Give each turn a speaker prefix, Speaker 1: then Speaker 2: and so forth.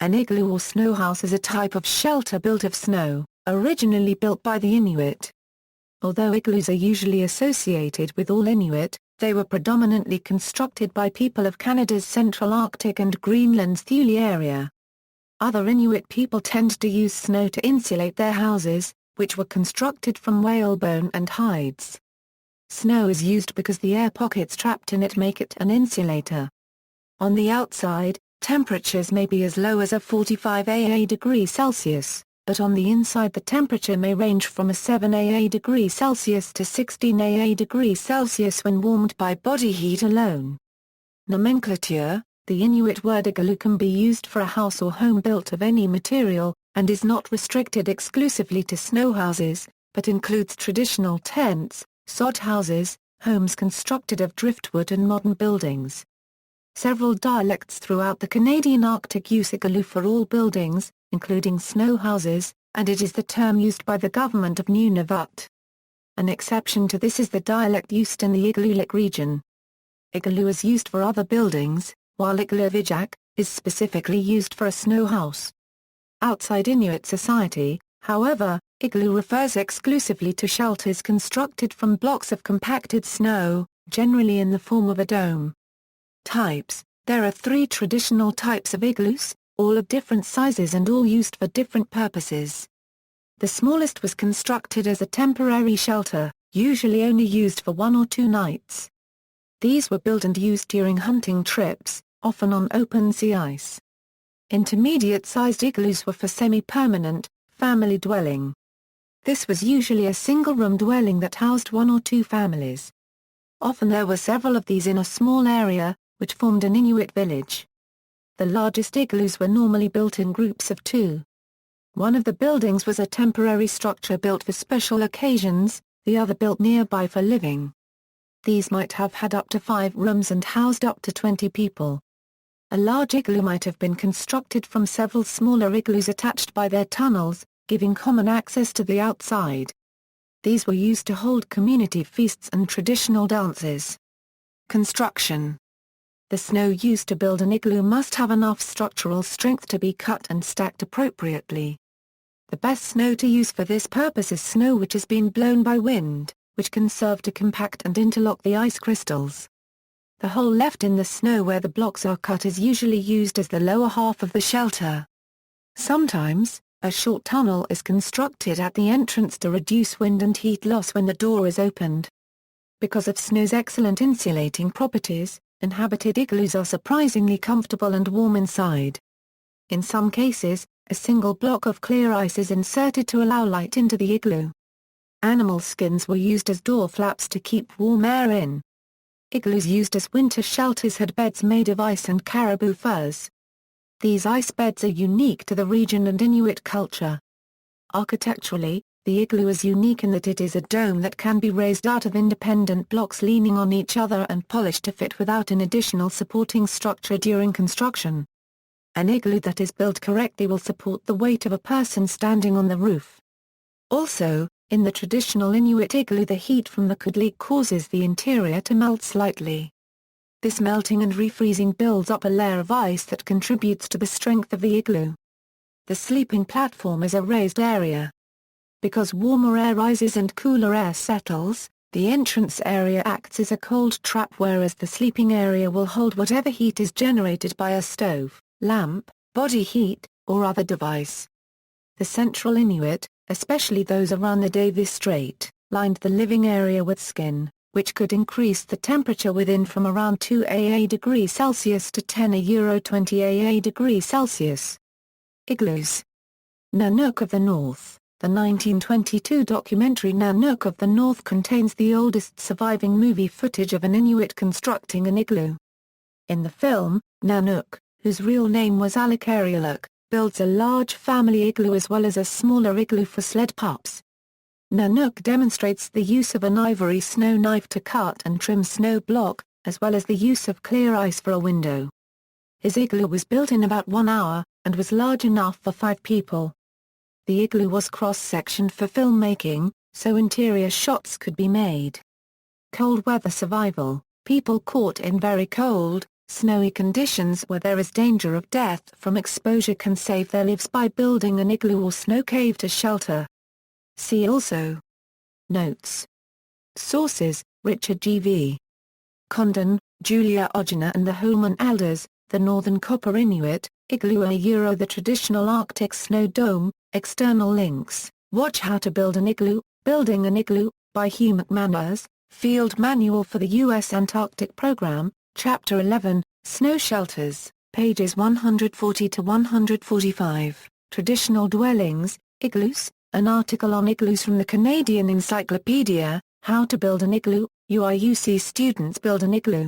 Speaker 1: An igloo or snowhouse is a type of shelter built of snow, originally built by the Inuit. Although igloos are usually associated with all Inuit, they were predominantly constructed by people of Canada's Central Arctic and Greenland's Thule area. Other Inuit people tend to use snow to insulate their houses, which were constructed from whalebone and hides. Snow is used because the air pockets trapped in it make it an insulator. On the outside, temperatures may be as low as a 45 degrees Celsius, but on the inside the temperature may range from a 7 degrees Celsius to 16 degrees Celsius when warmed by body heat alone. Nomenclature: the Inuit word igloo can be used for a house or home built of any material, and is not restricted exclusively to snowhouses, but includes traditional tents, sod houses, homes constructed of driftwood and modern buildings. Several dialects throughout the Canadian Arctic use igloo for all buildings, including snow houses, and it is the term used by the government of Nunavut. An exception to this is the dialect used in the igluit region. Igloo is used for other buildings, while igluit is specifically used for a snow house. Outside Inuit society, however, igloo refers exclusively to shelters constructed from blocks of compacted snow, generally in the form of a dome. Types: there are 3 traditional types of igloos, all of different sizes and all used for different purposes. The smallest was constructed as a temporary shelter, usually only used for 1 or 2 nights. These were built and used during hunting trips, often on open sea ice. Intermediate-sized igloos were for semi-permanent, family dwelling. This was usually a single-room dwelling that housed 1 or 2 families. Often there were several of these in a small area, which formed an Inuit village. The largest igloos were normally built in groups of 2. One of the buildings was a temporary structure built for special occasions, the other built nearby for living. These might have had up to 5 rooms and housed up to 20 people. A large igloo might have been constructed from several smaller igloos attached by their tunnels, giving common access to the outside. These were used to hold community feasts and traditional dances. Construction: the snow used to build an igloo must have enough structural strength to be cut and stacked appropriately. The best snow to use for this purpose is snow which has been blown by wind, which can serve to compact and interlock the ice crystals. The hole left in the snow where the blocks are cut is usually used as the lower half of the shelter. Sometimes, a short tunnel is constructed at the entrance to reduce wind and heat loss when the door is opened. Because of snow's excellent insulating properties, inhabited igloos are surprisingly comfortable and warm inside. In some cases, a single block of clear ice is inserted to allow light into the igloo. Animal skins were used as door flaps to keep warm air in. Igloos used as winter shelters had beds made of ice and caribou furs. These ice beds are unique to the region and Inuit culture. Architecturally, the igloo is unique in that it is a dome that can be raised out of independent blocks leaning on each other and polished to fit without an additional supporting structure during construction. An igloo that is built correctly will support the weight of a person standing on the roof. Also, in the traditional Inuit igloo, the heat from the cold leak causes the interior to melt slightly. This melting and refreezing builds up a layer of ice that contributes to the strength of the igloo. The sleeping platform is a raised area. Because warmer air rises and cooler air settles, the entrance area acts as a cold trap, whereas the sleeping area will hold whatever heat is generated by a stove, lamp, body heat, or other device. The central Inuit, especially those around the Davis Strait, lined the living area with skin, which could increase the temperature within from around 2 degrees Celsius to 20 degrees Celsius. Igloos. Nanook of the North. The 1922 documentary Nanook of the North contains the oldest surviving movie footage of an Inuit constructing an igloo. In the film, Nanook, whose real name was Iɣluit, builds a large family igloo as well as a smaller igloo for sled pups. Nanook demonstrates the use of an ivory snow knife to cut and trim snow block, as well as the use of clear ice for a window. His igloo was built in about 1 hour, and was large enough for 5 people. The igloo was cross-sectioned for filmmaking, so interior shots could be made. Cold weather survival. People caught in very cold, Snowy conditions where there is danger of death from exposure can save their lives by building an igloo or snow cave to shelter. See also. Notes. Sources: Richard G.V. Condon, Julia Ogena and the Holman Elders, The Northern Copper Inuit, Igloo The Traditional Arctic Snow Dome. External links: Watch How to Build an Igloo, Building an Igloo, by Hugh McManus, Field Manual for the U.S. Antarctic Program, Chapter 11, Snow Shelters, pages 140 to 145, Traditional Dwellings, Igloos, an article on igloos from the Canadian Encyclopedia, How to Build an Igloo, UIUC Students Build an Igloo.